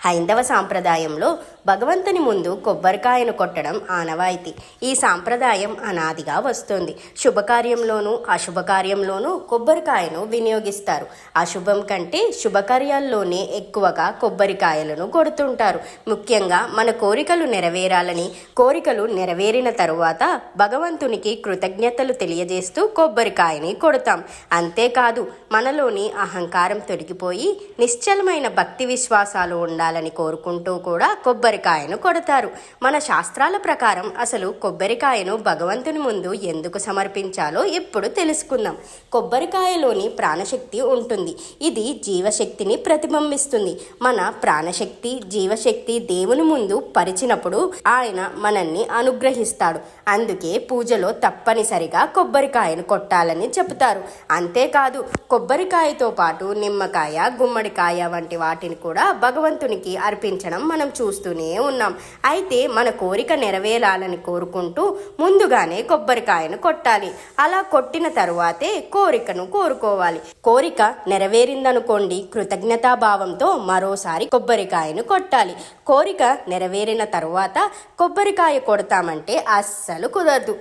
హైందవ సాంప్రదాయంలో భగవంతుని ముందు కొబ్బరికాయను కొట్టడం ఆనవాయితీ. ఈ సాంప్రదాయం అనాదిగా వస్తుంది. శుభకార్యంలోనూ అశుభకార్యంలోనూ కొబ్బరికాయను వినియోగిస్తారు. అశుభం కంటే శుభకార్యాల్లోనే ఎక్కువగా కొబ్బరికాయలను కొడుతుంటారు. ముఖ్యంగా మన కోరికలు నెరవేరాలని, కోరికలు నెరవేరిన తరువాత భగవంతునికి కృతజ్ఞతలు తెలియజేస్తూ కొబ్బరికాయని కొడతాం. అంతేకాదు, మనలోని అహంకారం తొలగిపోయి నిశ్చలమైన భక్తి విశ్వాసాలు ఉండాలని కోరుకుంటూ కూడా కొబ్బరికాయను కొడతారు. మన శాస్త్రాల ప్రకారం అసలు కొబ్బరికాయను భగవంతుని ముందు ఎందుకు సమర్పించాలో ఇప్పుడు తెలుసుకుందాం. కొబ్బరికాయలోని ప్రాణశక్తి ఉంటుంది. ఇది జీవశక్తిని ప్రతిబింబిస్తుంది. మన ప్రాణశక్తి, జీవశక్తి దేవుని ముందు పరిచినప్పుడు ఆయన మనల్ని అనుగ్రహిస్తాడు. అందుకే పూజలో తప్పనిసరిగా కొబ్బరికాయను కొట్టాలని చెబుతారు. అంతేకాదు, కొబ్బరికాయతో పాటు నిమ్మకాయ, గుమ్మడికాయ వంటి వాటిని కూడా భగవంతునికి అర్పించడం మనం చూస్తూనే ఉన్నాం. అయితే మన కోరిక నెరవేరాలని కోరుకుంటూ ముందుగానే కొబ్బరికాయను కొట్టాలి. అలా కొట్టిన తరువాతే కోరికను కోరుకోవాలి. కోరిక నెరవేరిందనుకోండి, కృతజ్ఞతాభావంతో మరోసారి కొబ్బరికాయను కొట్టాలి. కోరిక నెరవేరిన తరువాత కొబ్బరికాయ కొడతామంటే అస్సలు కుదరదు.